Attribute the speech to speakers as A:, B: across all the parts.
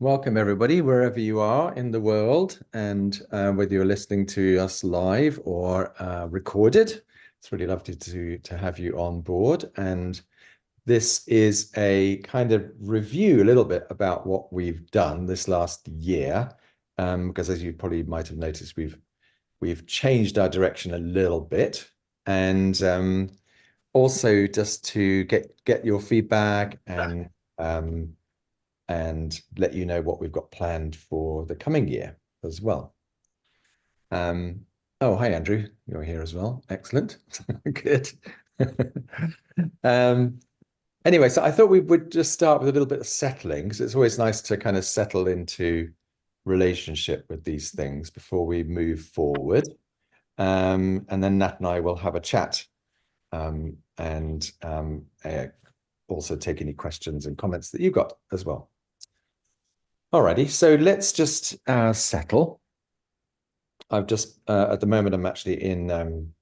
A: Welcome, everybody, wherever you are in the world, and whether you're listening to us live or recorded. It's really lovely to have you on board. And this is a kind of review, a little bit about what we've done this last year, because as you probably might have noticed, we've changed our direction a little bit, and also just to get your feedback um, and let you know what we've got planned for the coming year as well. Um, oh, hi, Andrew. You're here as well. Excellent. Good. Um, anyway, so I thought we would just start with a little bit of settling because it's always nice to kind of settle into relationship with these things before we move forward. And then Nat and I will have a chat and also take any questions and comments that you've got as well. Alrighty, so let's just settle. I've just, at the moment, I'm actually in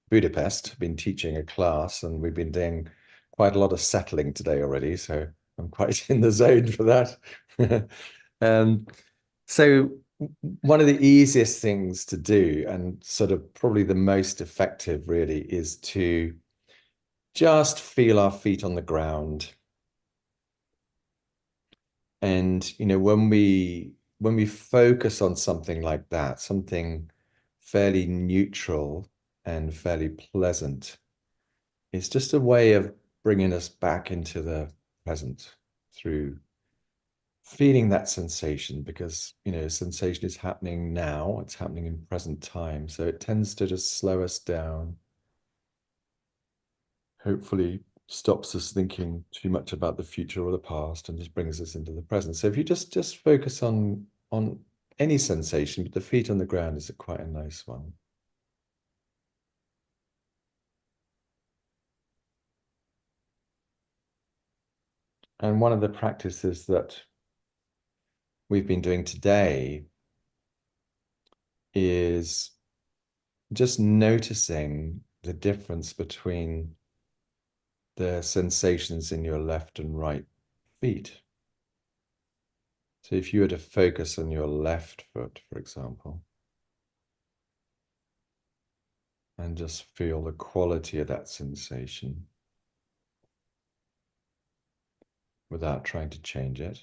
A: Budapest, been teaching a class, and we've been doing quite a lot of settling today already. So I'm quite in the zone for that. Um, so one of the easiest things to do, and sort of probably the most effective, really, is to just feel our feet on the ground. And when we focus on something like that, something fairly neutral and fairly pleasant, it's just a way of bringing us back into the present through feeling that sensation because, sensation is happening now, it's happening in present time. So it tends to just slow us down, hopefully stops us thinking too much about the future or the past and just brings us into the present. So if you just focus on any sensation, but the feet on the ground is quite a nice one. And one of the practices that we've been doing today is just noticing the difference between the sensations in your left and right feet. So if you were to focus on your left foot, for example, and just feel the quality of that sensation without trying to change it.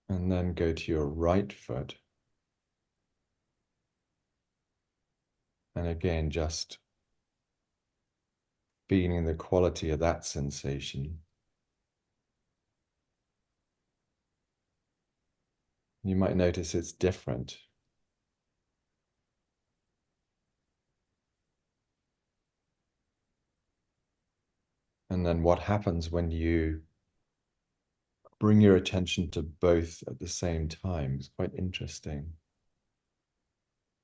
A: And then go to your right foot. And again, just feeling the quality of that sensation. You might notice it's different. And then what happens when you bring your attention to both at the same time is quite interesting.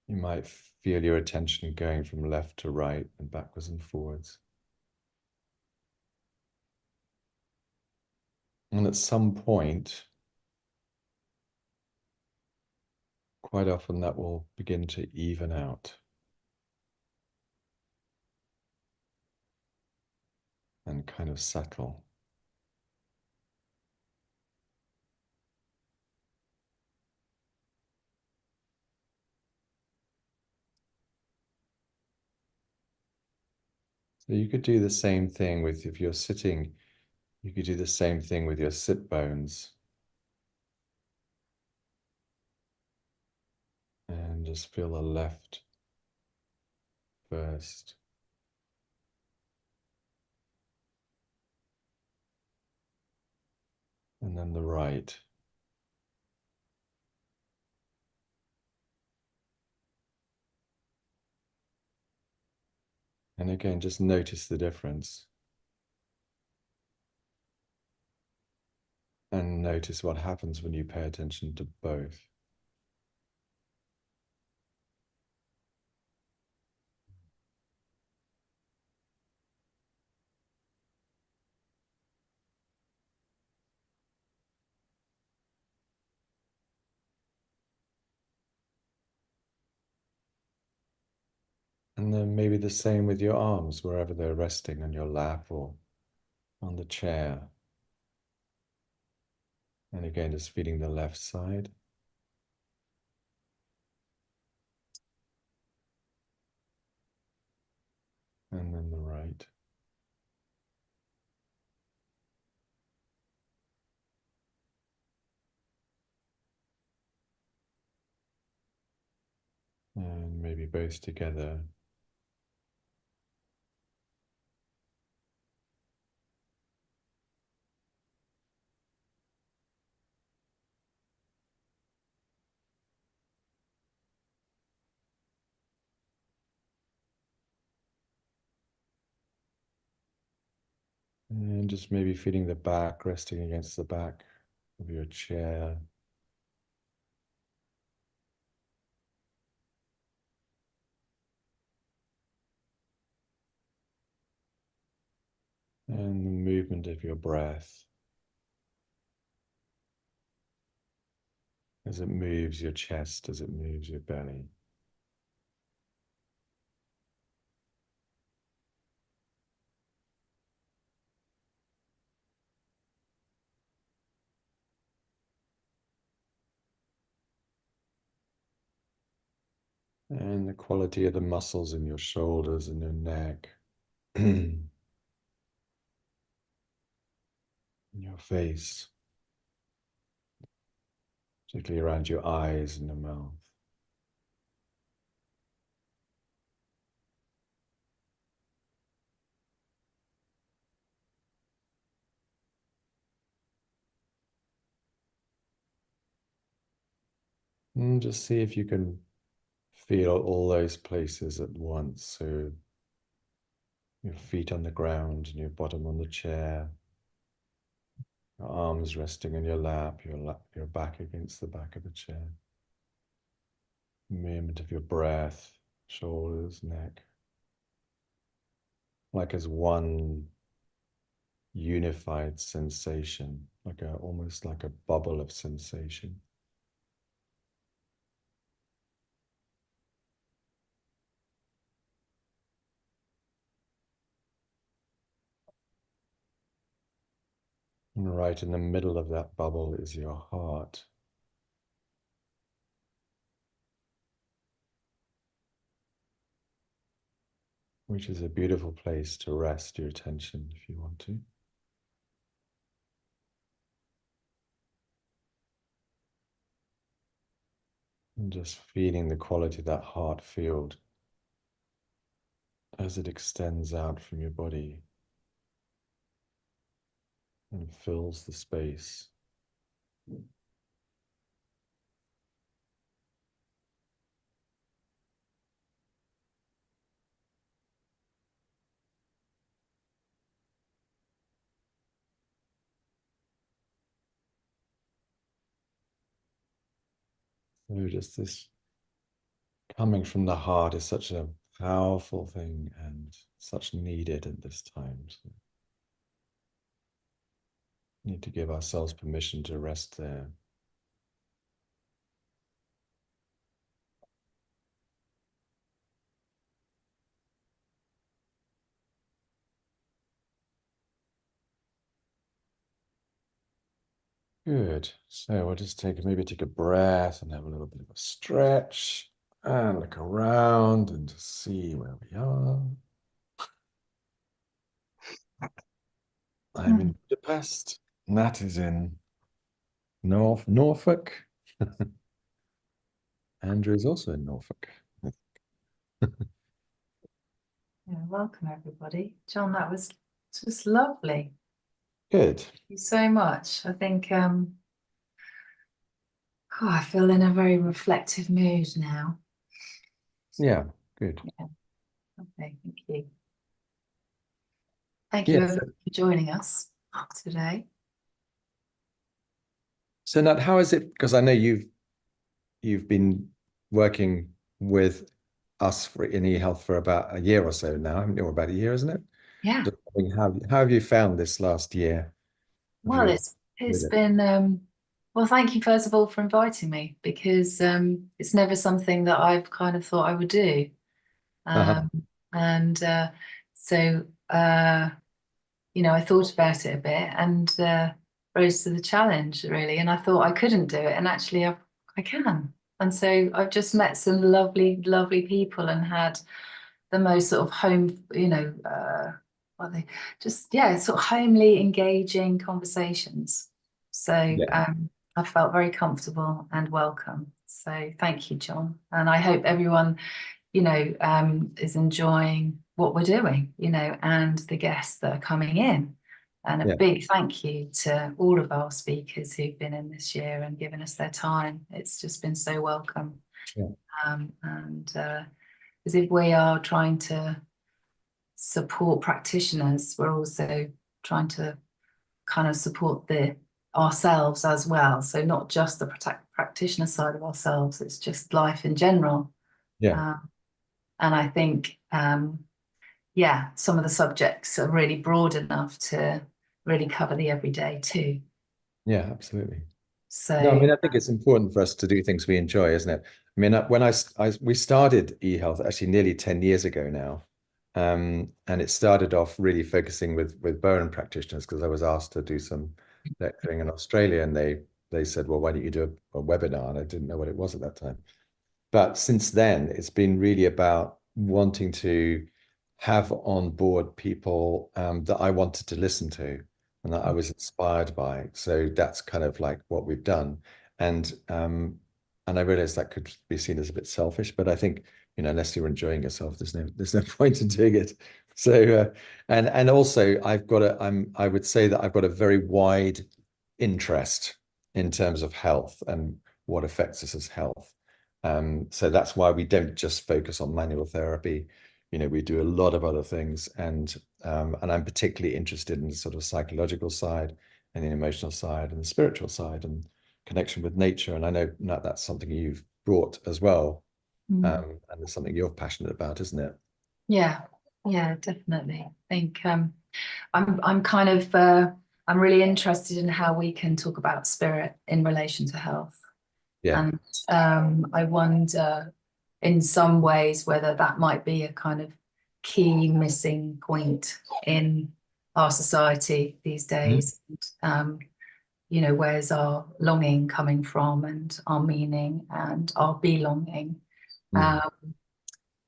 A: You might feel your attention going from left to right and backwards and forwards. And at some point, quite often that will begin to even out and kind of settle. So you could do the same thing with, if you're sitting, you could do the same thing with your sit bones and just feel the left first. And then the right. And again, just notice the difference and notice what happens when you pay attention to both. And then maybe the same with your arms, wherever they're resting on your lap or on the chair. And again, just feeling the left side. And then the right. And maybe both together. And just maybe feeling the back resting against the back of your chair. And the movement of your breath as it moves your chest, as it moves your belly. And the quality of the muscles in your shoulders and your neck, in your face, particularly around your eyes and your mouth. And just see if you can feel all those places at once. So your feet on the ground and your bottom on the chair, your arms resting in your lap, your back against the back of the chair. Movement of your breath, shoulders, neck, like as one unified sensation, like almost like a bubble of sensation. And right in the middle of that bubble is your heart. Which is a beautiful place to rest your attention if you want to. And just feeling the quality of that heart field as it extends out from your body and fills the space. So just this coming from the heart is such a powerful thing and such needed at this time. So we need to give ourselves permission to rest there. Good. So we'll just maybe take a breath and have a little bit of a stretch and look around and just see where we are. I'm in Budapest, and that is in Norfolk. Andrew is also in Norfolk.
B: Yeah, welcome everybody. John, that was just lovely.
A: Good.
B: Thank you so much. I think I feel in a very reflective mood now.
A: Yeah, good.
B: Yeah. Okay, thank you. Thank you
A: Yes.
B: everyone for joining us today.
A: So Nat, how is it? Because I know you've been working with us in eHealth for about a year or so now, haven't you? Or about a year, isn't it?
B: Yeah.
A: Just wondering how have you found this last year of
B: Well,
A: your
B: it's
A: with it?
B: been well, thank you first of all for inviting me because it's never something that I've kind of thought I would do.
A: Uh-huh.
B: And so, I thought about it a bit and rose to the challenge, really. And I thought I couldn't do it. And actually, I can. And so I've just met some lovely, lovely people and had the most sort of home, what are they just, yeah, sort of homely, engaging conversations. So
A: Yeah.
B: I felt very comfortable and welcome. So thank you, John. And I hope everyone is enjoying what we're doing, and the guests that are coming in. And a
A: Yeah.
B: big thank you to all of our speakers who've been in this year and given us their time. It's just been so welcome.
A: Yeah.
B: And as if we are trying to support practitioners, we're also trying to kind of support ourselves as well. So not just the practitioner side of ourselves, it's just life in general.
A: Yeah.
B: Um, and I think, some of the subjects are really broad enough to really cover the everyday too.
A: Yeah, absolutely. No, I
B: So,
A: mean, I think it's important for us to do things we enjoy, isn't it? I mean, when we started eHealth actually nearly 10 years ago now. And it started off really focusing with burn practitioners because I was asked to do some lecturing in Australia, and they said, well, why don't you do a webinar? And I didn't know what it was at that time. But since then, it's been really about wanting to have on board people that I wanted to listen to and that I was inspired by. So that's kind of like what we've done. And I realized that could be seen as a bit selfish, but I think, unless you're enjoying yourself, there's no point in doing it. So and also I would say that I've got a very wide interest in terms of health and what affects us as health. So that's why we don't just focus on manual therapy. We do a lot of other things, and I'm particularly interested in the sort of psychological side and the emotional side and the spiritual side and connection with nature. And I know that that's something you've brought as well, and it's something you're passionate about, isn't it?
B: yeah, yeah, definitely. I think I'm kind of I'm really interested in how we can talk about spirit in relation to health.
A: Yeah.
B: And I wonder in some ways whether that might be a kind of key missing point in our society these
A: Mhm.
B: days. Where's our longing coming from and our meaning and our belonging,
A: Mm.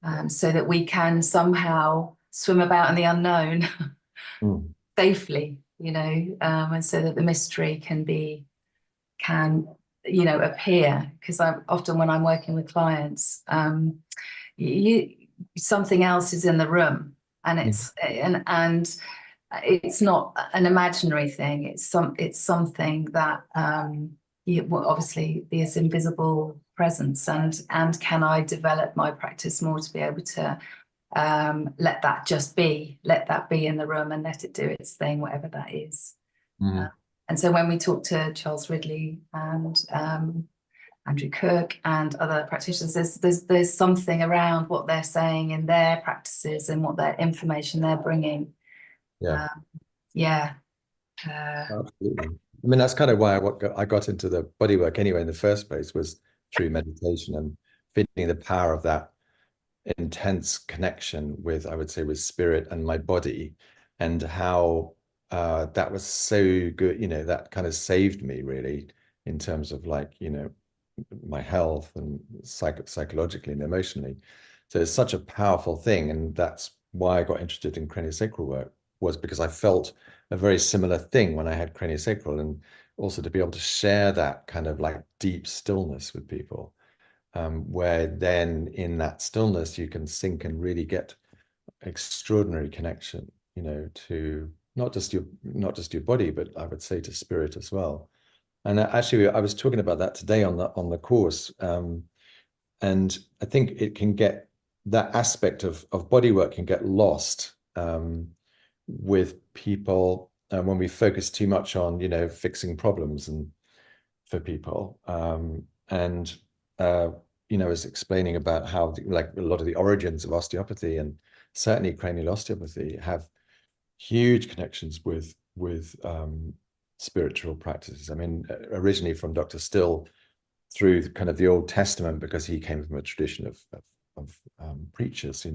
B: um, so that we can somehow swim about in the unknown
A: Mm.
B: safely, and so that the mystery can appear. Because I often, when I'm working with clients, you something else is in the room, and
A: Yeah.
B: it's not an imaginary thing. It's something that well, obviously this invisible presence, and can I develop my practice more to be able to let that be in the room and let it do its thing, whatever that is. Uh,
A: Mm.
B: and so when we talk to Charles Ridley and Andrew Cook and other practitioners, there's something around what they're saying in their practices and what their information they're bringing.
A: Yeah.
B: Um, yeah. Uh,
A: Absolutely. I mean, that's kind of why I got into the bodywork anyway in the first place, was through meditation and feeling the power of that intense connection with, I would say, with spirit and my body, and how that was so good, that kind of saved me really in terms of like, my health and psychologically and emotionally. So it's such a powerful thing. And that's why I got interested in craniosacral work, was because I felt a very similar thing when I had craniosacral, and also to be able to share that kind of like deep stillness with people, where then in that stillness you can sink and really get extraordinary connection, to not just your body, but I would say to spirit as well. And actually, I was talking about that today on the course, and I think it can get that aspect of body work can get lost, with people, when we focus too much on fixing problems and for people, and uh, is explaining about how like a lot of the origins of osteopathy, and certainly cranial osteopathy, have huge connections with spiritual practices. I mean, originally from Dr. Still, through kind of the Old Testament, because he came from a tradition of preachers,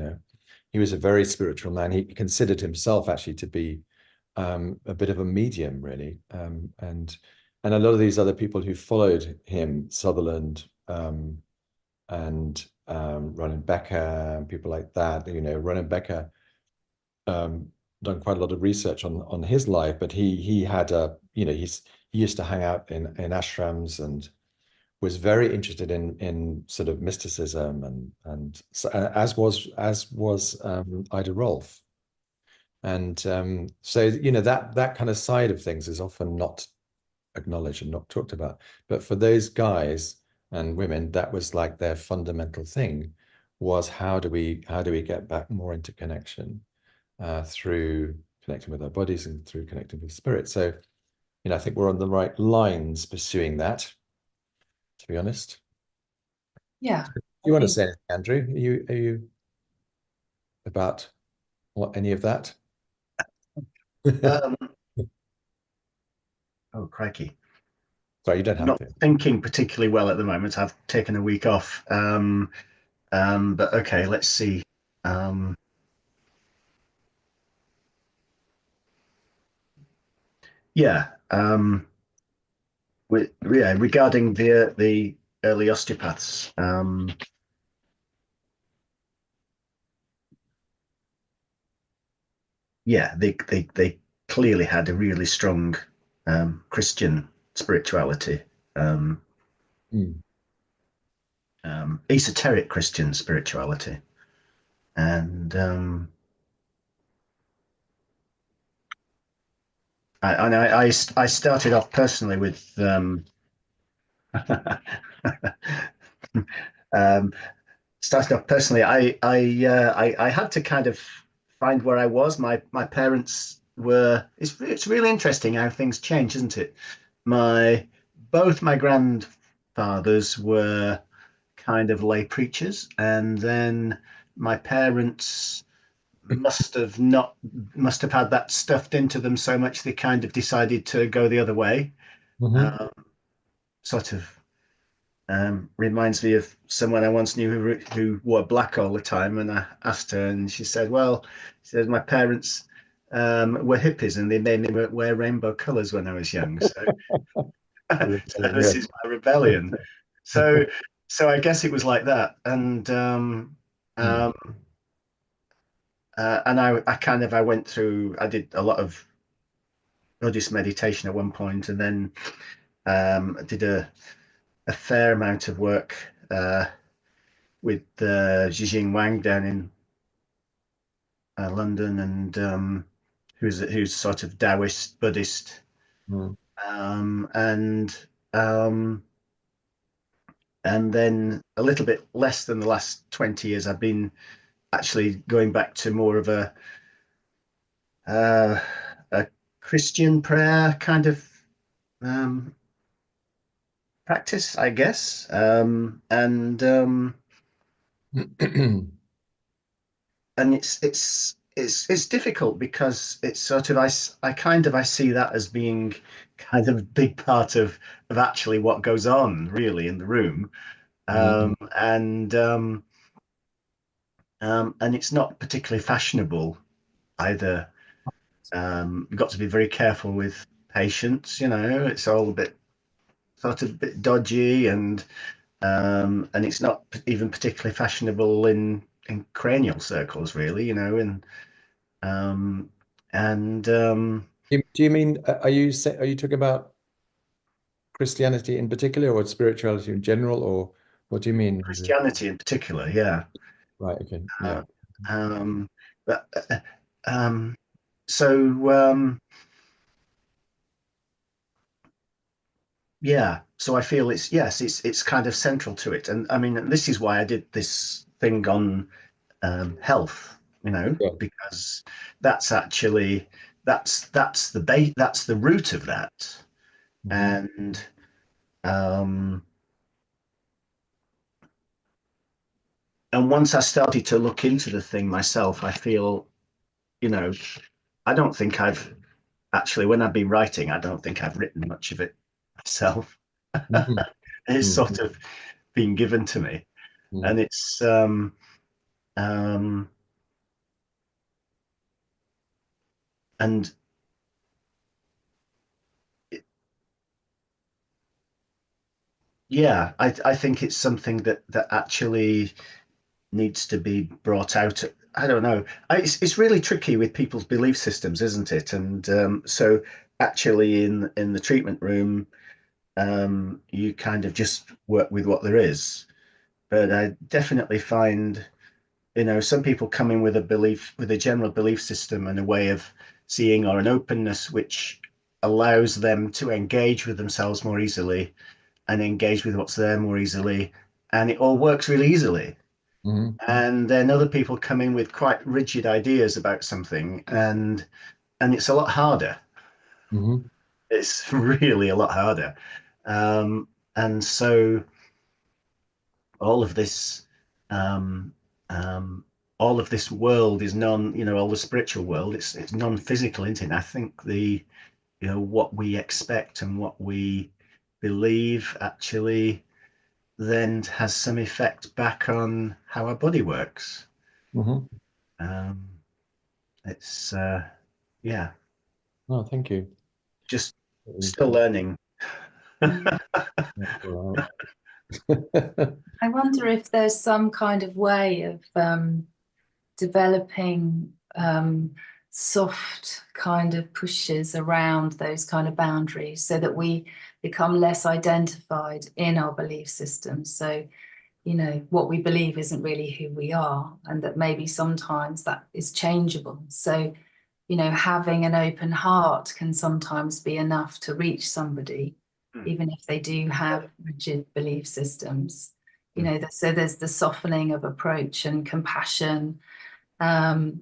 A: he was a very spiritual man. He considered himself actually to be a bit of a medium, really. And a lot of these other people who followed him, Sutherland, and Ronan Becker and people like that. Ronan Becker done quite a lot of research on his life, but he had he used to hang out in ashrams and was very interested in sort of mysticism and so, as was Ida Rolf. And so that kind of side of things is often not acknowledged and not talked about. But for those guys and women, that was like their fundamental thing was how do we get back more into connection through connecting with our bodies and through connecting with spirit. So, I think we're on the right lines pursuing that, to be honest.
B: Yeah,
A: Do
B: I
A: you want to
B: think
A: say anything, Andrew? Are you about any of that?
C: Um, oh, crikey.
A: Sorry, you don't have
C: Not
A: to.
C: thinking particularly well at the moment. I've taken a week off. But okay, let's see. Um, yeah. Yeah, regarding the early osteopaths, yeah, they clearly had a really strong Christian spirituality, um,
A: Mm.
C: esoteric Christian spirituality, and I started off personally with um, started off personally. I had to kind of find where I was. My parents were. It's really interesting how things change, isn't it? My both my grandfathers were kind of lay preachers, and then my parents must have had that stuffed into them so much they kind of decided to go the other way.
A: Mhm.
C: Um, Sort of reminds me of someone I once knew who wore black all the time, and I asked her, and she said, "Well, she said my parents were hippies, and they made me wear rainbow colours when I was young, so, so this
A: Yeah.
C: is my rebellion." So, so I guess it was like that, and
A: Mm.
C: um, I kind of I went through. I did a lot of Buddhist meditation at one point, and then I did a fair amount of work with Zhijing Wang down in London, and who's sort of Taoist Buddhist,
A: Mm.
C: um, and um, and then a little bit less than the last 20 years, I've been actually going back to more of uh, a Christian prayer kind of um, practice, I guess, and it's difficult because it's sort of I kind of I see that as being kind of a big part of actually what goes on really in the room,
A: Mm.
C: and it's not particularly fashionable either. You've got to be very careful with patients. It's all a bit sort of a bit dodgy, and it's not even particularly fashionable in cranial circles, really. Um, and
A: Do you mean are you talking about Christianity in particular or spirituality in general, or what do you mean, Andrew?
C: Christianity in particular, yeah.
A: Right, okay.
C: Uh,
A: Yeah.
C: um, but, um, so yeah, so I feel it's yes, it's kind of central to it, and I mean this is why I did this thing on health,
A: Yeah.
C: because that's actually that's the base, that's the root of that,
A: Mhm.
C: and um, and once I started to look into the thing myself, I feel you know I don't think I've actually, when I've been writing, I don't think I've written much of it myself.
A: Mhm.
C: It's
A: Mhm.
C: sort of been given to me,
A: Mhm.
C: and it's um, and yeah, I think it's something that actually needs to be brought out. I don't know. It's really tricky with people's belief systems, isn't it? And so actually, in the treatment room, you kind of just work with what there is. But I definitely find, some people come in with a belief, with a general belief system and a way of seeing, or an openness which allows them to engage with themselves more easily and engage with what's there more easily, and it all works really easily.
A: Mhm.
C: And then other people come in with quite rigid ideas about something, and it's a lot harder.
A: Mhm.
C: It's really a lot harder. And so all of this, um, um, all of this world is all the spiritual world, it's non-physical, isn't it? And I think what we expect and what we believe actually then has some effect back on how our body works.
A: Mhm.
C: Um, it's yeah,
A: Oh, thank you.
C: just still learning.
B: Mm.
A: That's all right.
B: I wonder if there's some kind of way of developing soft kind of pushes around those kind of boundaries so that we become less identified in our belief systems. So, what we believe isn't really who we are, and that maybe sometimes that is changeable. So, having an open heart can sometimes be enough to reach somebody,
C: Mm.
B: even if they do have rigid belief systems.
C: Mm.
B: So there's the softening of approach and compassion, and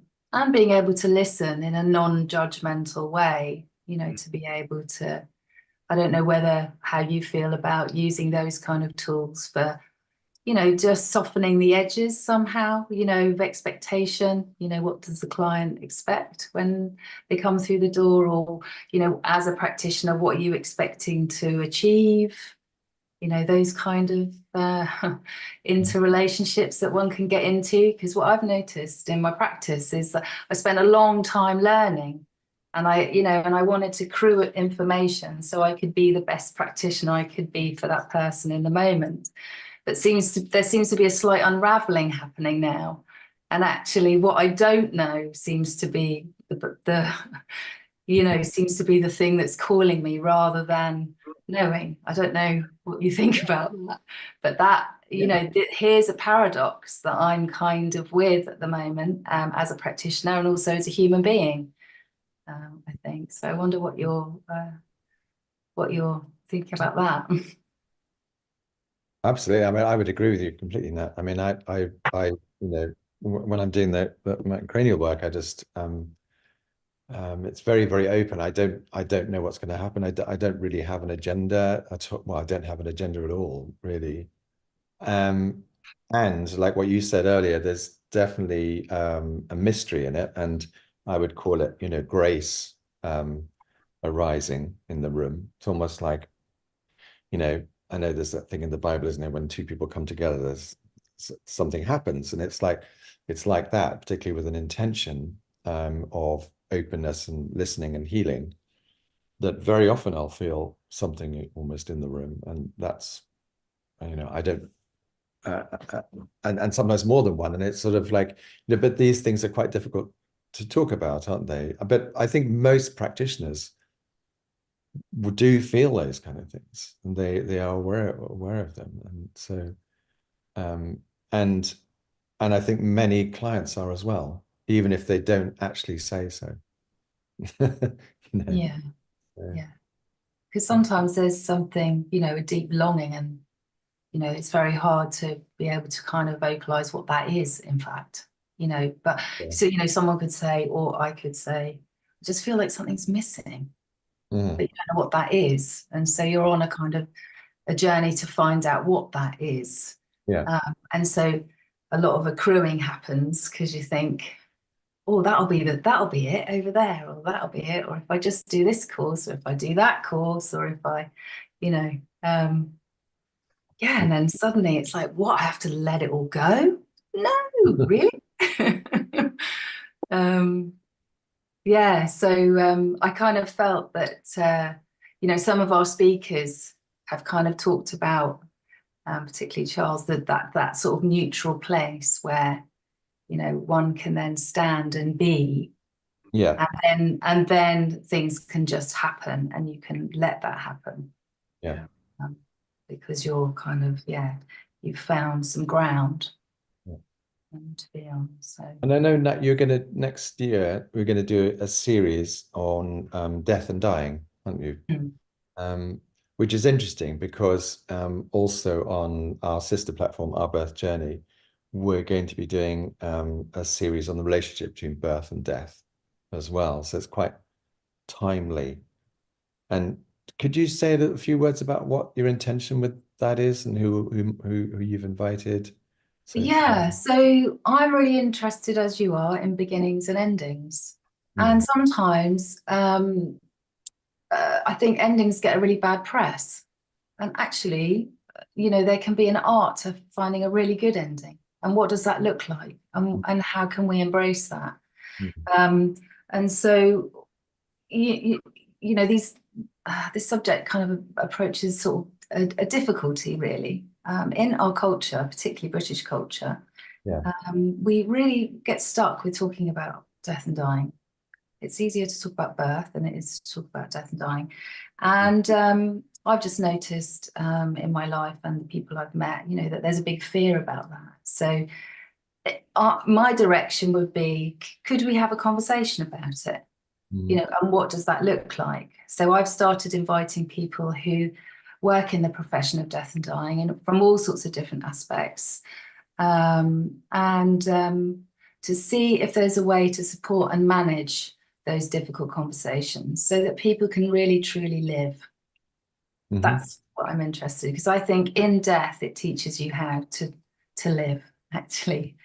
B: being able to listen in a non-judgmental way, to be able to, I don't know how you feel about using those kind of tools for, just softening the edges somehow, of expectation. What does the client expect when they come through the door? Or, as a practitioner, what are you expecting to achieve? Those kind of interrelationships that one can get into. Because what I've noticed in my practice is that I spent a long time learning, and I wanted to accrue information so I could be the best practitioner I could be for that person in the moment. But there seems to be a slight unraveling happening now. And actually, what I don't know seems to be seems to be the thing that's calling me rather than knowing. I don't know what you think about that, but
C: Yeah.
B: here's a paradox that I'm kind of with at the moment, as a practitioner and also as a human being. I think so. I wonder what you're thinking about that.
A: Absolutely. I mean, I would agree with you completely in that. I mean, when I'm doing my cranial work, it's very, very open. I don't know what's going to happen. I don't really have an agenda at all. Well, I don't have an agenda at all, really. Um, and like what you said earlier, there's definitely a mystery in it, and I would call it, grace arising in the room. It's almost like, I know there's that thing in the Bible, isn't it? When two people come together, there's something happens, and it's like that, particularly with an intention of openness and listening and healing. That very often I'll feel something almost in the room, and that's, I don't uh, uh, and sometimes more than one. And it's sort of like, but these things are quite difficult to talk about, aren't they? But I think most practitioners do feel those kind of things, and they are aware of them. And so, um, and I think many clients are as well, even if they don't actually say so. You know,
B: Yeah,
A: so,
B: yeah. Because sometimes there's something, a deep longing, and it's very hard to be able to kind of vocalize what that is, in fact. But
A: yeah.
B: so, someone could say, or I could say, I just feel like something's missing,
A: Mm,
B: but you don't know what that is. And so you're on a kind of a journey to find out what that is.
A: yeah.
B: And so a lot of accruing happens because you think, oh, that'll be it over there, or that'll be it, or if I just do this course, or if I do that course, or if I, you know, um, yeah, and then suddenly it's like, what? I have to let it all go? No, really? um, Yeah, so I kind of felt that some of our speakers have kind of talked about, particularly Charles, that sort of neutral place where one can then stand and be,
A: Yeah,
B: and then things can just happen, and you can let that happen,
A: yeah.
B: um, because you're kind of you've found some ground
A: Yeah.
B: to be on. So
A: And I know that next year we're gonna do a series on death and dying, aren't you? Um, which is interesting because also on our sister platform, Our Birth Journey, we're going to be doing a series on the relationship between birth and death as well. So it's quite timely. And could you say a few words about what your intention with that is and who you've invited so far?
B: Yeah, so I'm really interested, as you are, in beginnings and endings. And
A: Mm.
B: sometimes I think endings get a really bad press. And actually, there can be an art to finding a really good ending. And what does that look like? And how can we embrace that?
A: Mm.
B: And so, these this subject kind of approaches sort of a difficulty, really, in our culture, particularly British culture.
A: Yeah.
B: We really get stuck with talking about death and dying. It's easier to talk about birth than it is to talk about death and dying. And I've just noticed in my life and the people I've met, that there's a big fear about that. So my direction would be, could we have a conversation about it?
A: Mm.
B: And what does that look like? So I've started inviting people who work in the profession of death and dying, and from all sorts of different aspects, and to see if there's a way to support and manage those difficult conversations so that people can really truly live.
A: Mhm.
B: That's what I'm interested in, because I think in death it teaches you how to live, actually.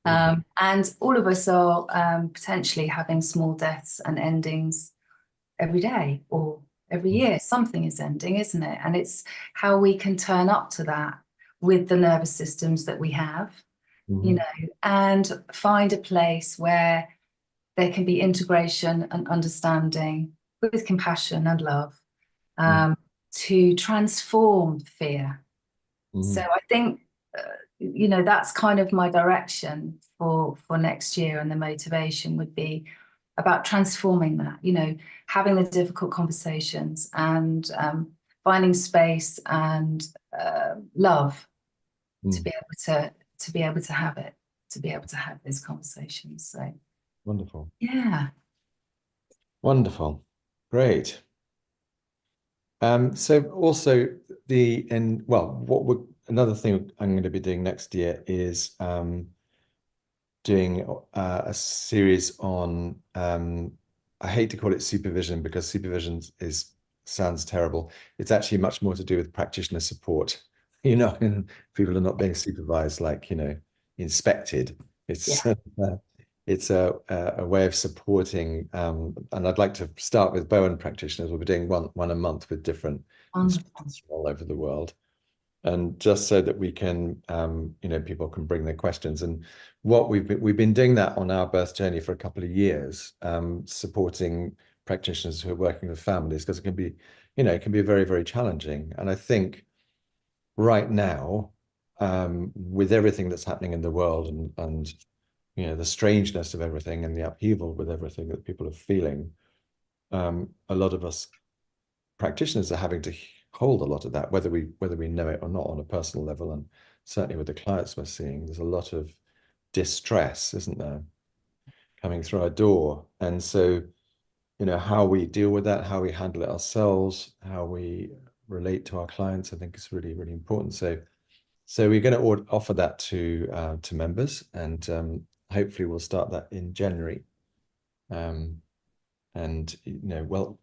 B: And all of us are potentially having small deaths and endings every day or every year. Something is ending, isn't it? And it's how we can turn up to that with the nervous systems that we have,
A: Mhm.
B: and find a place where there can be integration and understanding with compassion and love, to transform fear. So
A: Mhm.
B: I think, that's kind of my direction for next year, and the motivation would be about transforming that, having the difficult conversations and finding space and love to
A: Mm.
B: be able to have it, to be able to have those conversations. So
A: Wonderful.
B: yeah.
A: Wonderful. Great. So also what we're another thing I'm going to be doing next year is doing a series on I hate to call it supervision because supervision sounds terrible. It's actually much more to do with practitioner support. And people are not being supervised like, inspected. It's
B: Yeah.
A: it's a way of supporting, and I'd like to start with Bowen practitioners. We'll be doing one a month with different
B: Wonderful.
A: instructors from all over the world, and just so that we can, people can bring their questions. And what we've been doing that on Our Birth Journey for a couple of years, supporting practitioners who are working with families, because it can be very, very challenging. And I think right now, with everything that's happening in the world and the strangeness of everything and the upheaval with everything that people are feeling, a lot of us practitioners are having to hold a lot of that, whether we know it or not on a personal level. And certainly with the clients we're seeing, there's a lot of distress, isn't there, coming through our door. And so, how we deal with that, how we handle it ourselves, how we relate to our clients, I think is really, really important. So we're going to offer that to members, and hopefully we'll start that in January. And well,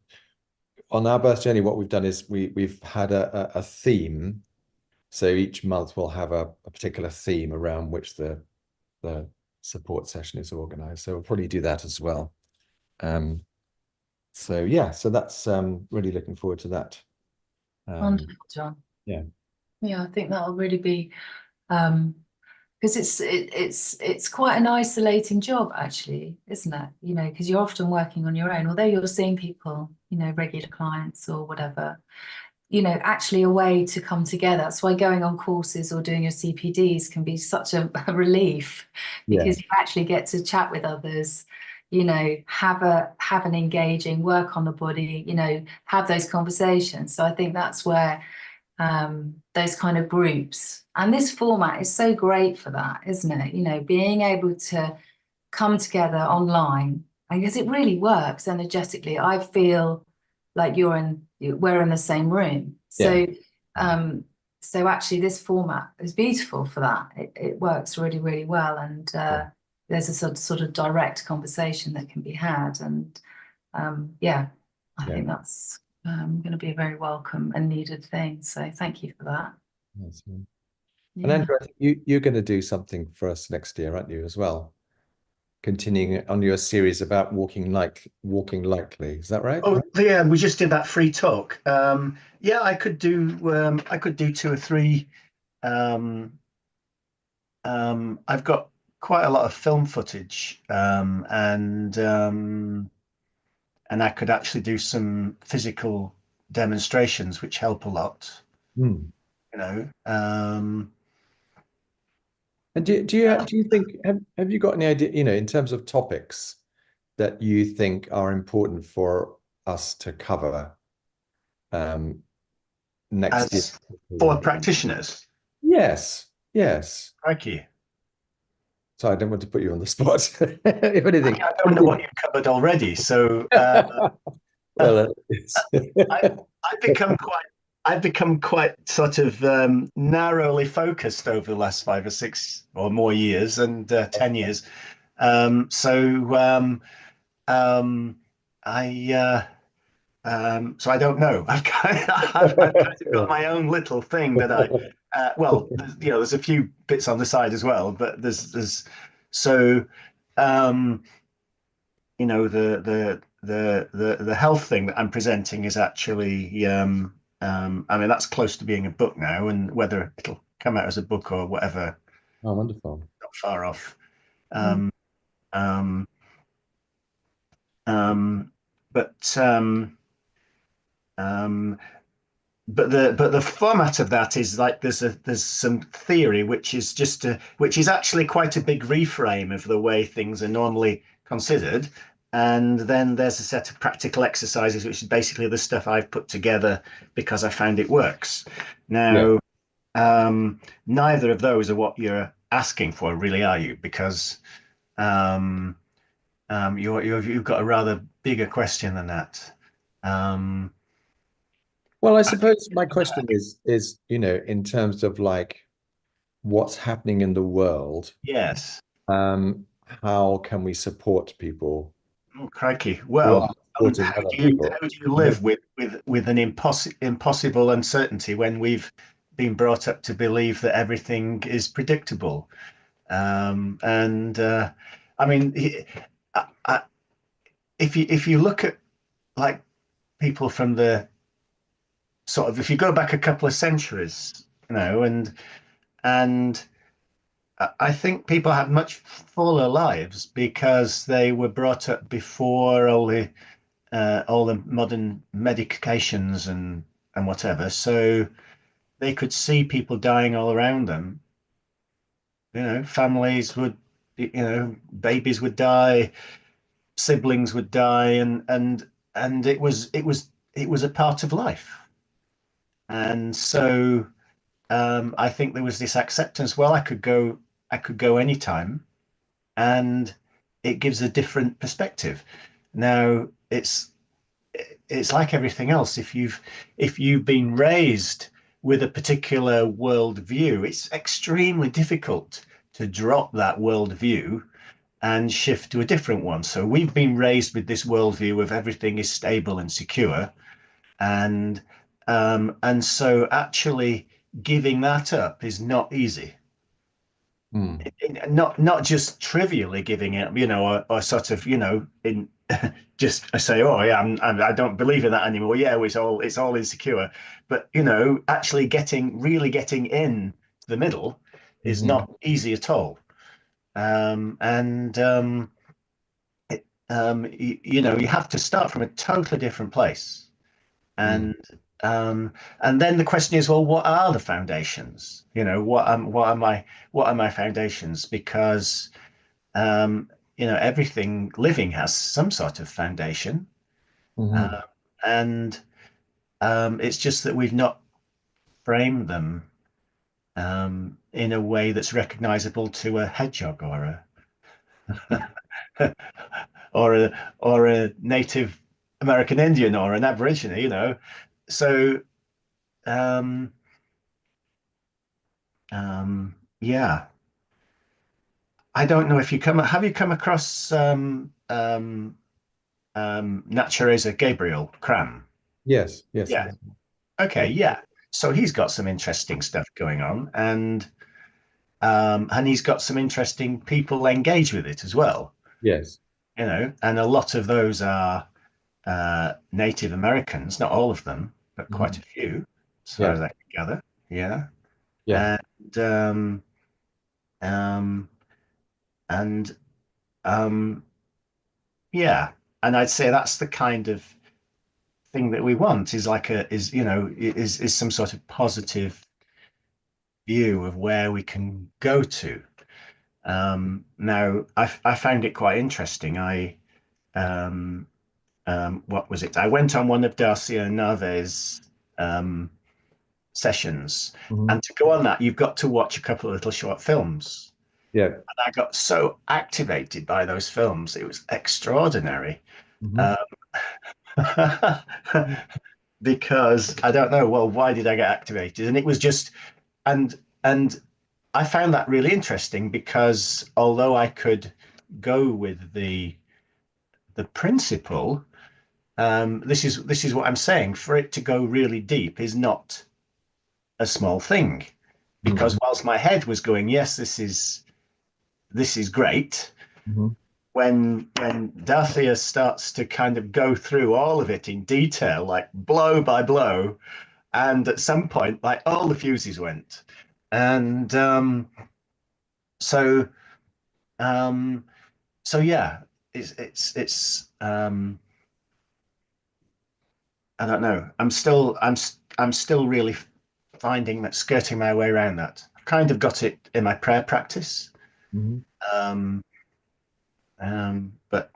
A: on Our Birth Journey, what we've done is we've had a theme. So each month we'll have a particular theme around which the support session is organized. So we'll probably do that as well. So yeah, so that's really looking forward to that.
B: Wonderful, John.
A: Yeah.
B: Yeah, I think that'll really be um, because it's quite an isolating job actually, isn't it? You know, because you're often working on your own, although you're seeing people, you know, regular clients or whatever, you know, actually a way to come together. That's why going on courses or doing your CPDs can be such a relief,
A: Yeah.
B: because you actually get to chat with others, you know, have an engaging work on the body, you know, have those conversations. So I think that's where those kind of groups and this format is so great for that, isn't it? You know, being able to come together online, because it really works energetically. I feel like we're in the same room.
A: Yeah.
B: So actually this format is beautiful for that. It works really, really well. And there's a sort of direct conversation that can be had. And yeah, I think that's going to be a very welcome and needed thing. So thank you for that.
A: Awesome. And
B: Yeah.
A: Andrew, I think you're going to do something for us next year, aren't you, as well? Continuing on your series about walking lightly. Is that right?
C: Oh, yeah, we just did that free talk. Yeah, I could do two or three. Um, I've got quite a lot of film footage, and I could actually do some physical demonstrations, which help a lot.
A: Hmm.
C: You know,
A: And do you think have you got any idea, you know, in terms of topics that you think are important for us to cover um next year?
C: as for practitioners.
A: Yes, yes.
C: Crikey.
A: So I don't want to put you on the spot. If anything,
C: I don't know what you've covered already, so
A: well, it's
C: I, I've become quite sort of narrowly focused over the last 5 or 6 or more years, and 10 years. So I so I don't know. I've kind of got my own little thing that I well, you know, there's a few bits on the side as well, but there's so um, you know, the health thing that I'm presenting is actually I mean, that's close to being a book now, and whether it'll come out as a book or whatever,
A: oh, wonderful.
C: not far off.
B: Mm.
C: Um, um, um, but um, um, but the format of that is like there's some theory which is which is actually quite a big reframe of the way things are normally considered, and then there's a set of practical exercises which is basically the stuff I've put together because I found it works.
A: Yeah.
C: Now, neither of those are what you're asking for, really, are you? Because um, you've got a rather bigger question than that. Um,
A: Well, I suppose my question is, you know, in terms of like what's happening in the world,
C: yes.
A: how can we support people
C: Oh, crikey.
A: who
C: Well,
A: are supporting other
C: how
A: people?
C: do you live with an impossible uncertainty when we've been brought up to believe that everything is predictable? And I mean, if you look at like people from the sort of if you go back a couple of centuries, you know, and I think people had much fuller lives because they were brought up before all the modern medications and whatever. So they could see people dying all around them. You know, families would, you know, babies would die, siblings would die, and it was a part of life. And so I think there was this acceptance. Well, I could go anytime, and it gives a different perspective. Now it's like everything else. If you've been raised with a particular worldview, it's extremely difficult to drop that worldview and shift to a different one. So we've been raised with this worldview of everything is stable and secure, and so actually giving that up is not easy.
A: Hmm.
C: Not just trivially giving it, you know, or sort of, you know, in just I say, oh yeah, I don't believe in that anymore. Yeah, it's all insecure, but you know, actually really getting in the middle is not easy at all. And you know, you have to start from a totally different place. And and then the question is, well, what are the foundations? You know, what are my foundations? Because you know, everything living has some sort of foundation, uh, and it's just that we've not framed them in a way that's recognizable to a hedgehog or a Native American Indian or an Aborigine, you know. So um, yeah, I don't know if you come have you come across Natureza Gabriel Cram?
A: Yes, yes,
C: Yeah. Okay, yeah. So he's got some interesting stuff going on, and he's got some interesting people engaged with it as well.
A: yes.
C: You know, and a lot of those are Native Americans, not all of them, but quite a few, as far
A: Yeah,
C: as I can gather. Yeah,
A: yeah.
C: and um, and um, yeah, and I'd say that's the kind of thing that we want is like a is you know is some sort of positive view of where we can go to. Now, I found it quite interesting. Um, what was it? I went on one of Darcia Nave's um, sessions, and to go on that, you've got to watch a couple of little short films.
A: Yeah.
C: And I got so activated by those films; it was extraordinary.
A: Mhm.
C: Um, because I don't know. Well, why did I get activated? And it was just, and and I found that really interesting because although I could go with the principle, this is what I'm saying. For it to go really deep is not a small thing, because
A: Mhm.
C: whilst my head was going, yes, this is great.
A: Mhm.
C: When Dathia starts to kind of go through all of it in detail, like blow by blow, and at some point, like all the fuses went, and so um, so yeah, it's I don't know. I'm still really finding that skirting my way around that. I've kind of got it in my prayer practice,
A: Mhm.
C: um, but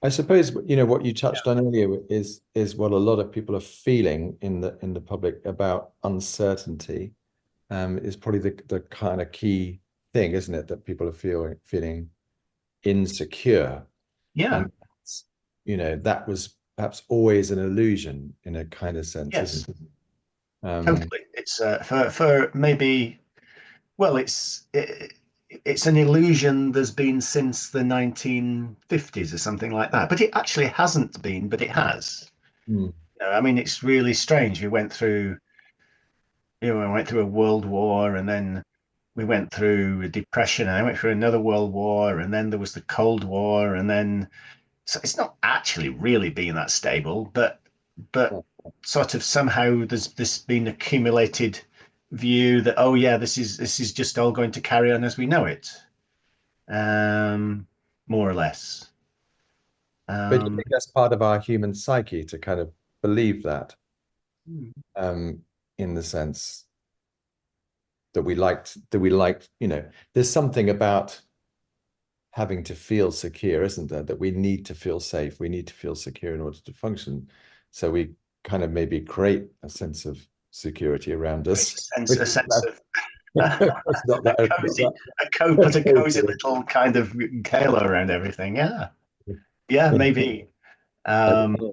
A: I suppose what you touched on earlier is what a lot of people are feeling in the public about uncertainty. Is probably the kind of key thing, isn't it? That people are feeling insecure,
C: yeah,
A: and that was perhaps always an illusion in a kind of sense,
C: yes,
A: isn't it? Um,
C: totally. It's for maybe well, it's an illusion there's been since the 1950s or something like that, but it actually hasn't been, but it has.
A: mm,
C: I mean, it's really strange. We went through a world war, and then we went through a depression, and I went through another world war, and then there was the Cold War, and then so it's not actually really been that stable, but sort of somehow there's this been accumulated view that oh yeah, this is just all going to carry on as we know it, um, more or less.
A: but you
C: Um,
A: think that's part of our human psyche to kind of believe that, um, in the sense that we liked, there's something about having to feel secure, isn't there? That we need to feel safe, we need to feel secure in order to function. So we kind of maybe create a sense of security around us,
C: a
A: which
C: sense of
A: it's not that, it's not
C: cozy, put a cozy
A: that
C: little kind of halo around everything. Yeah, yeah, maybe. Um,
A: yeah.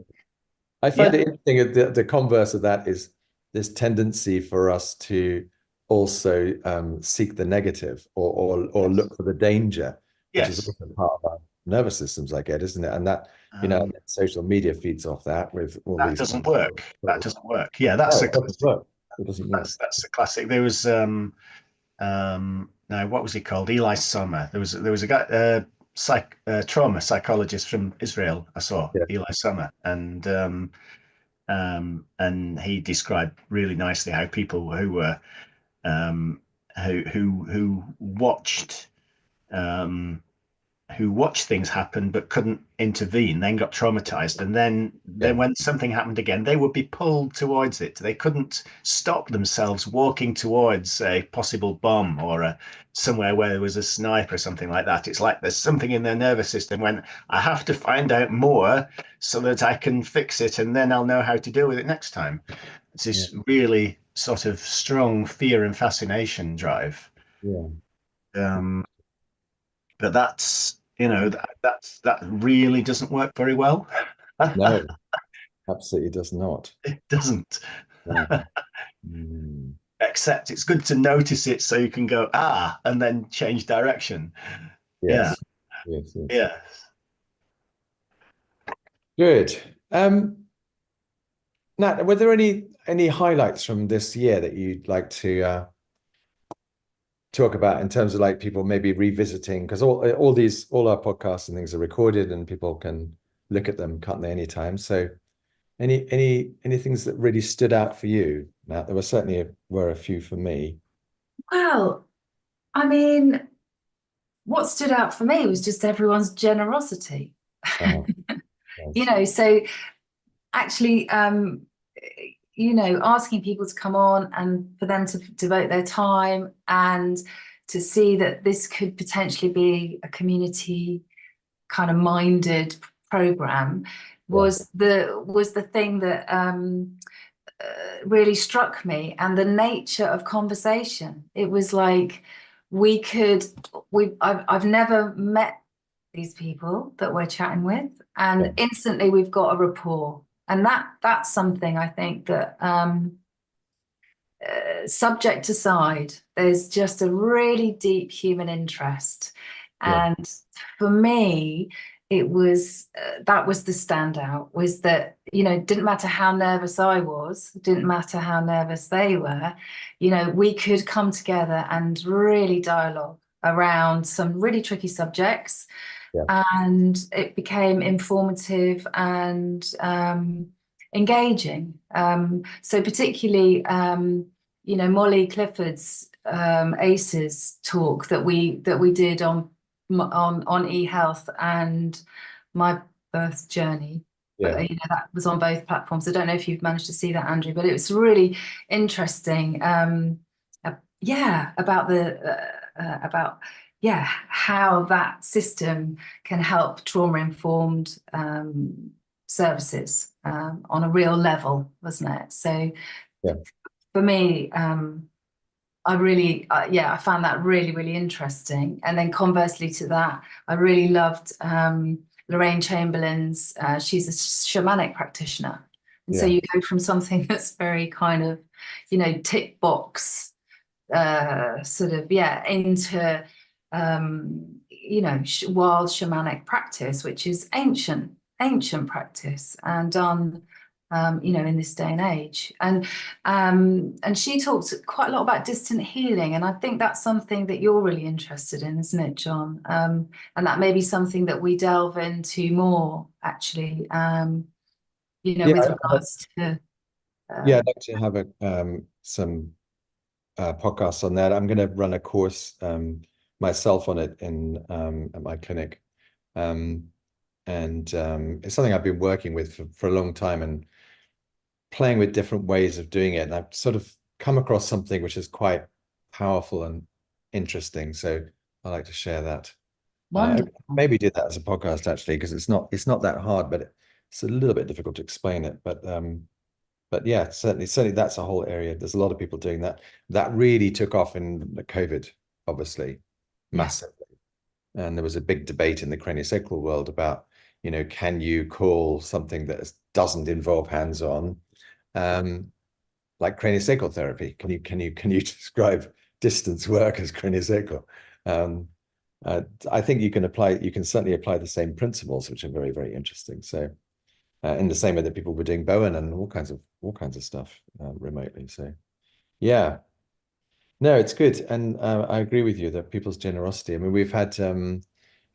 A: I
C: yeah,
A: find it interesting that the converse of that is this tendency for us to also seek the negative or
C: yes,
A: look for the danger, which is
C: yes.
A: also part of our nervous systems, I get, isn't it? And that,
C: Um,
A: social media feeds off that with all
C: that
A: these.
C: doesn't work. That doesn't work. Yeah,
A: No, it doesn't work. It doesn't work.
C: that's a classic. There was now what was he called? Eli Sommer. There was a guy, trauma psychologist from Israel. I saw
A: Yeah.
C: Eli Sommer, and he described really nicely how people who were um, who watched um, who watched things happen but couldn't intervene, then got traumatized, and then
A: Yeah.
C: when something happened again, they would be pulled towards it. They couldn't stop themselves walking towards a possible bomb or somewhere where there was a sniper or something like that. It's like there's something in their nervous system when I have to find out more so that I can fix it, and then I'll know how to deal with it next time. It's
A: Yeah.
C: this really sort of strong fear and fascination drive.
A: Yeah.
C: Um, but that's that really doesn't work very well.
A: No, absolutely does not.
C: It doesn't.
A: No. Mm.
C: Except it's good to notice it so you can go and then change direction. Yeah,
A: Yes. Yes. Yes.
C: yeah.
A: Good. Nat, were there any highlights from this year that you'd like to talk about in terms of like people maybe revisiting? Because all our podcasts and things are recorded and people can look at them, can't they, anytime? So any things that really stood out for you? Now, there were a few for me.
B: Well, I mean, what stood out for me was just everyone's generosity.
A: Oh,
B: You
A: yes.
B: know, so actually, asking people to come on and for them to devote their time and to see that this could potentially be a community kind of minded program
A: Yeah.
B: was the thing that really struck me, and the nature of conversation. It was like I've never met these people that we're chatting with,
A: Yeah.
B: and instantly we've got a rapport, and that's something I think that subject aside, there's just a really deep human interest.
A: Yeah.
B: And for me, it was that was the standout, was that, didn't matter how nervous I was, didn't matter how nervous they were, we could come together and really dialogue around some really tricky subjects.
A: Yeah.
B: And it became informative and engaging. So particularly, Molly Clifford's ACEs talk that we did on eHealth and my birth journey.
A: Yeah.
B: That was on both platforms. I don't know if you've managed to see that, Andrew, but it was really interesting. About how that system can help trauma-informed services on a real level, wasn't it? So
A: Yeah.
B: for me, I found that really, really interesting. And then conversely to that, I really loved Lorraine Chamberlain's, she's a shamanic practitioner. And so
A: Yeah.
B: you go from something that's very kind of, tick box into wild shamanic practice, which is ancient practice and done in this day and age. And she talks quite a lot about distant healing, and I think that's something that you're really interested in, isn't it, John? And that may be something that we delve into more, actually,
A: Yeah.
B: with regards to
A: Yeah, I'd like to have some podcasts on that. I'm going to run a course myself on it in at my clinic, and it's something I've been working with for a long time and playing with different ways of doing it. And I've sort of come across something which is quite powerful and interesting. So I like to share that.
B: wonderful.
A: Maybe do that as a podcast actually, because it's not that hard, but it's a little bit difficult to explain it. But yeah, certainly that's a whole area. There's a lot of people doing that. That really took off in the COVID, obviously,
B: Yeah.
A: massively. And there was a big debate in the craniosacral world about, can you call something that doesn't involve hands-on, like craniosacral therapy? Can you describe distance work as craniosacral? I think you can certainly apply the same principles, which are very, very interesting. So in the same way that people were doing Bowen and all kinds of stuff remotely. So yeah, no, it's good, and I agree with you that people's generosity. I mean, we've had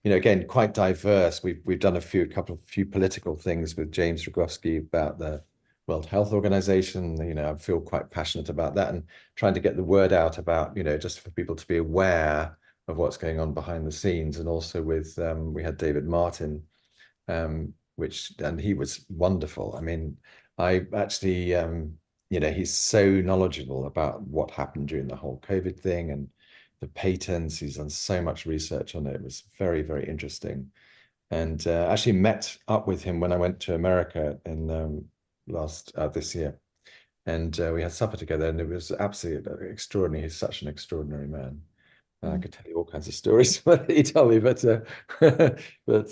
A: again quite diverse. We've done a few political things with James Rogowski about World Health Organization. I feel quite passionate about that and trying to get the word out about, just for people to be aware of what's going on behind the scenes. And also with, we had David Martin, and he was wonderful. I mean, I actually, he's so knowledgeable about what happened during the whole COVID thing and the patents. He's done so much research on it. It was very, very interesting. And actually met up with him when I went to America in this year. And we had supper together, and it was absolutely extraordinary. He's such an extraordinary man. I could tell you all kinds of stories that he told me, but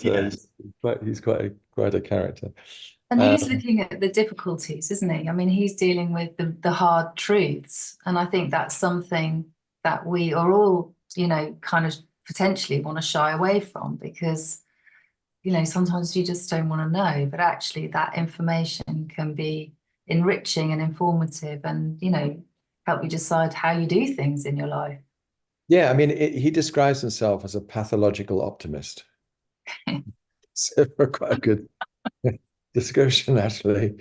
C: Yes.
A: he's quite a character.
B: And he's looking at the difficulties, isn't he? I mean, he's dealing with the hard truths. And I think that's something that we are all, kind of potentially want to shy away from, because, sometimes you just don't want to know. But actually, that information can be enriching and informative and, help you decide how you do things in your life.
A: Yeah, I mean, he describes himself as a pathological optimist. So for quite a good description, actually.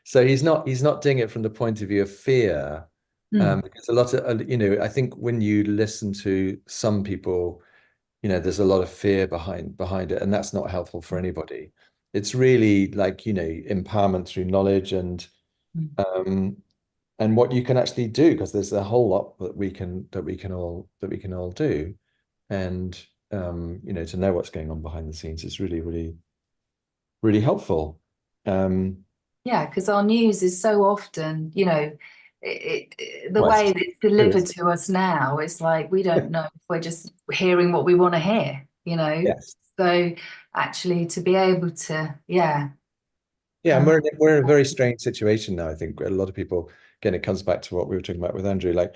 A: So he's not doing it from the point of view of fear, because a lot of I think when you listen to some people, there's a lot of fear behind it, and that's not helpful for anybody. It's really like empowerment through knowledge and what you can actually do, because there's a whole lot that we can all do, and to know what's going on behind the scenes is really, really, really helpful.
B: Yeah, because our news is so often, the
A: Well,
B: way that it's delivered to us now is like we don't know if we're just hearing what we want to hear,
A: yes.
B: So actually to be able to, yeah.
A: Yeah, and we're in a very strange situation now. I think a lot of people, again, it comes back to what we were talking about with Andrew, like,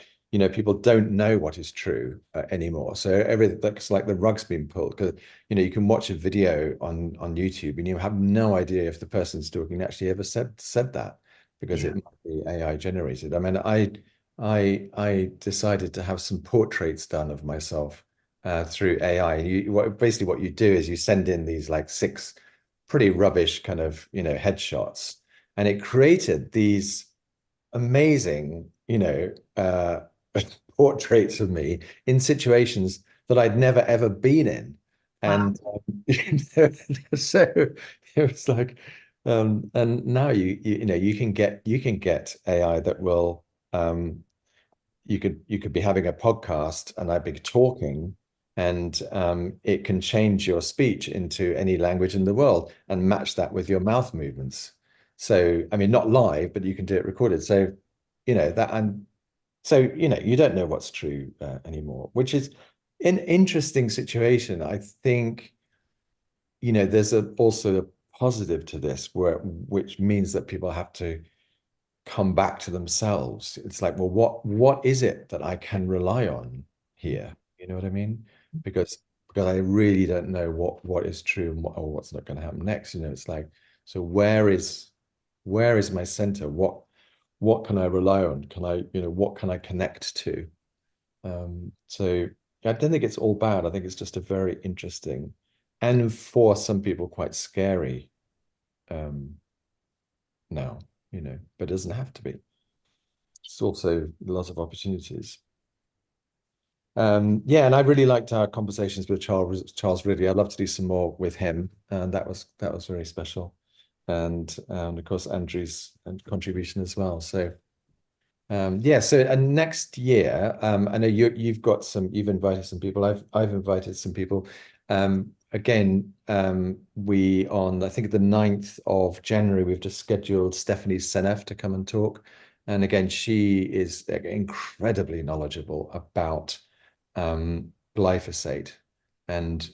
A: people don't know what is true anymore. So everything that's like the rug's been pulled, because you can watch a video on YouTube and you have no idea if the person's talking actually ever said that, because it might be AI generated. I mean, I decided to have some portraits done of myself through AI. And basically what you do is you send in these like 6 pretty rubbish kind of headshots, and it created these amazing portraits of me in situations that I'd never ever been in. And so it was like and now you can get AI that will you could be having a podcast and I'd be talking, and it can change your speech into any language in the world and match that with your mouth movements. So, I mean, not live, but you can do it recorded. So, that, and so, you don't know what's true anymore, which is an interesting situation. I think, there's also a positive to this, which means that people have to come back to themselves. It's like, well, what is it that I can rely on here? You know what I mean? Because I really don't know what is true and what's not going to happen next. It's like, so where is my center? What can I rely on? What can I connect to? So I don't think it's all bad. I think it's just a very interesting, and for some people quite scary now, but it doesn't have to be. It's also a lot of opportunities. Yeah, and I really liked our conversations with Charles Ridley. I'd love to do some more with him, and that was very special. And of course Andrew's contribution as well. So yeah, so next year, I know you've invited some people. I've invited some people. Again, I think the 9th of January, we've just scheduled Stephanie Seneff to come and talk. And again, she is incredibly knowledgeable about glyphosate and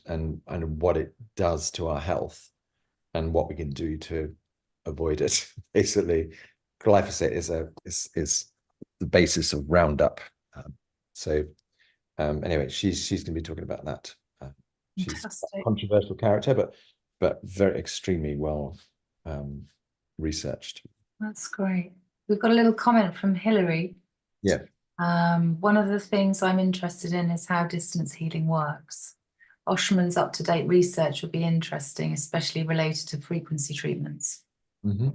A: what it does to our health and what we can do to avoid it. Basically, glyphosate is the basis of Roundup. So anyway, she's going to be talking about that. She's a controversial character, but very extremely well researched.
B: That's great. We've got a little comment from Hilary.
A: Yeah.
B: One of the things I'm interested in is how distance healing works. Oshman's up-to-date research would be interesting, especially related to frequency treatments.
A: Mm-hmm.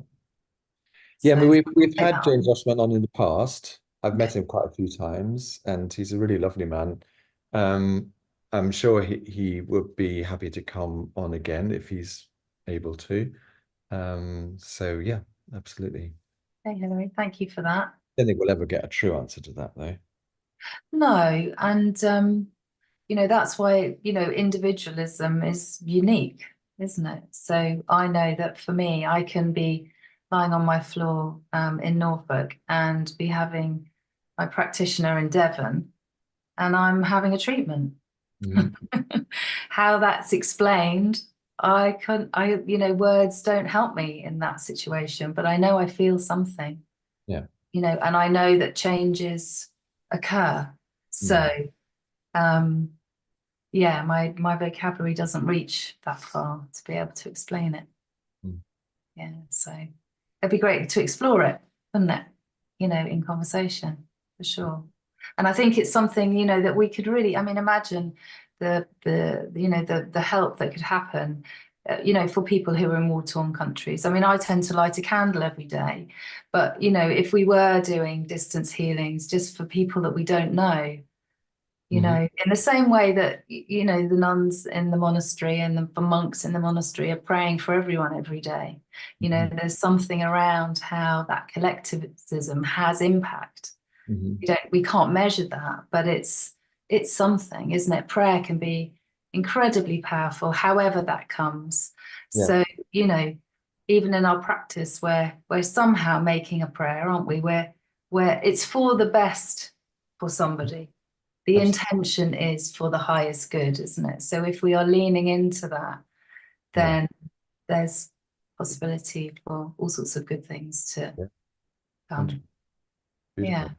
A: Yeah, I mean,
B: So
A: we've
B: take
A: had
B: that
A: James
B: on.
A: Oshman on in the past. I've
B: Okay.
A: met him quite a few times, and he's a really lovely man. Um, I'm sure he would be happy to come on again if he's able to. So yeah, absolutely.
B: Hey, Hilary, thank you for that.
A: Don't think we'll ever get a true answer to that, though.
B: No, and that's why, individualism is unique, isn't it? So I know that for me, I can be lying on my floor in Norfolk and be having my practitioner in Devon, and I'm having a treatment.
A: Mhm.
B: How that's explained, words don't help me in that situation, but I know I feel something,
A: Yeah.
B: and I know that changes occur. So,
A: Mhm.
B: um, yeah, my vocabulary doesn't reach that far to be able to explain it.
A: Mm.
B: Yeah, so it'd be great to explore it, wouldn't it? In conversation, for sure. And I think it's something, that we could really, I mean, imagine the help that could happen, for people who are in war-torn countries. I mean, I tend to light a candle every day, but if we were doing distance healings just for people that we don't know,
A: Mhm.
B: in the same way that, the nuns in the monastery and the monks in the monastery are praying for everyone every day.
A: Mhm.
B: There's something around how that collectivism has impact.
A: Mhm.
B: We can't measure that, but it's something, isn't it? Prayer can be incredibly powerful, however that comes.
A: Yeah.
B: So, even in our practice, we're somehow making a prayer, aren't we? Where it's for the best for somebody. The
A: Absolutely.
B: intention is for the highest good, isn't it? So if we are leaning into that,
A: Yeah.
B: then there's possibility for all sorts of good things to
A: Yeah.
B: come.
A: Wonderful.
B: Yeah,
A: Beautiful.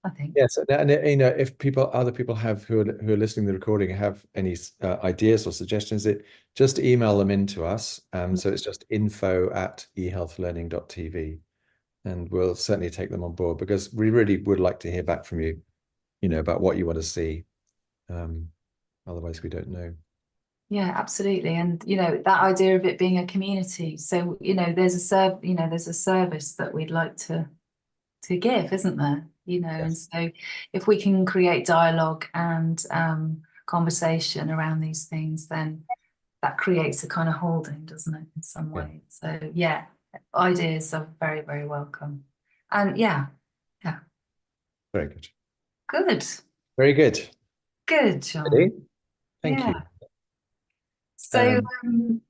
B: I think.
A: Yes, and if other people who are listening to the recording have any ideas or suggestions, just email them in to us. So it's just info@ehealthlearning.tv, and we'll certainly take them on board because we really would like to hear back from you, about what you want to see. Otherwise, we don't know.
B: Yeah, absolutely. And that idea of it being a community. So, there's a service that we'd like to give, isn't there? And
A: Yes.
B: so if we can create dialogue and conversation around these things, then that creates a kind of holding, doesn't it, in some
A: Yeah.
B: way? So yeah, ideas are very, very welcome. And yeah,
A: Very good.
B: good,
A: Very good.
B: good, John.
A: Ready? Thank
B: Yeah.
A: you.
B: So
A: Um,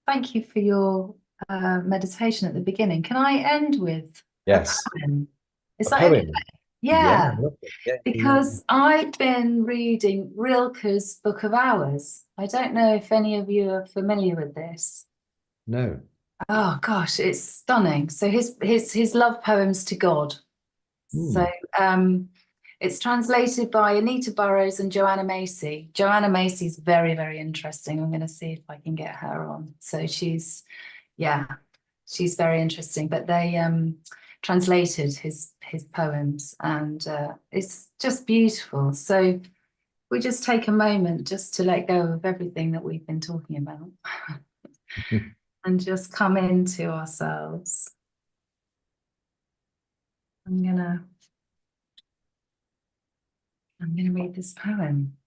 B: thank you for your meditation at the beginning. Can I end with a
A: yes.
B: poem? Is
A: A
B: that okay?
A: poem. Yeah.
B: Yeah,
A: Lovely. Yeah. Yeah.
B: because I've been reading Rilke's Book of Hours. I don't know if any of you are familiar with this.
A: No.
B: Oh gosh, it's stunning. So his love poems to God. So
A: Hmm.
B: it's translated by Anita Burrows and Joanna Macy. Joanna Macy's very, very interesting. I'm going to see if I can get her on. So yeah, she's very interesting. But they translated his poems, and it's just beautiful. So we just take a moment just to let go of everything that we've been talking about and just come into ourselves. I'm gonna read this poem.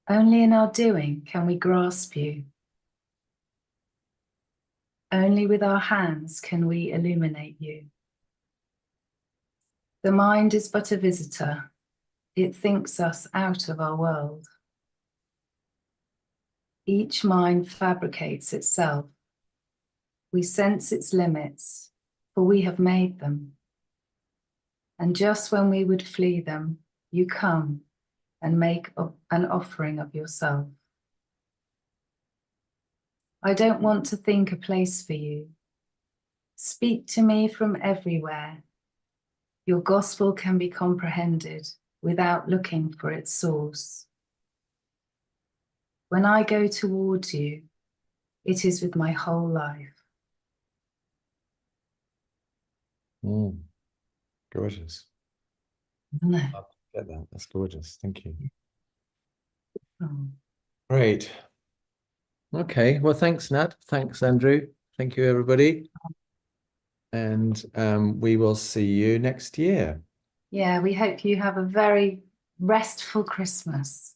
B: Only in our doing can we grasp you. Only with our hands can we illuminate you. The mind is but a visitor. It thinks us out of our world. Each mind fabricates itself. We sense its limits, for we have made them. And just when we would flee them, you come and make an offering of yourself. I don't want to think a place for you. Speak to me from everywhere. Your gospel can be comprehended without looking for its source. When I go towards you, it is with my whole life.
A: Mm. Gorgeous.
B: No.
A: I'll get that. That's gorgeous. Thank you.
B: Oh.
A: Great. Okay. Well, thanks, Nat. Thanks, Andrew. Thank you, everybody. And we will see you next year.
B: Yeah, we hope you have a very restful Christmas.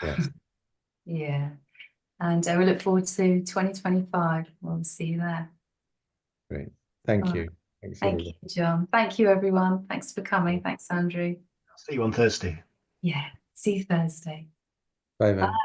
A: Yes.
B: Yeah. And we look forward to 2025. We'll see you there.
A: Great. Thank
B: All
A: you.
B: right.
A: Thanks,
B: Thank
A: everybody.
B: you, John. Thank you, everyone. Thanks for coming. Thanks, Andrew.
C: See you on Thursday.
B: Yeah. See you Thursday.
A: Bye then.
B: Bye.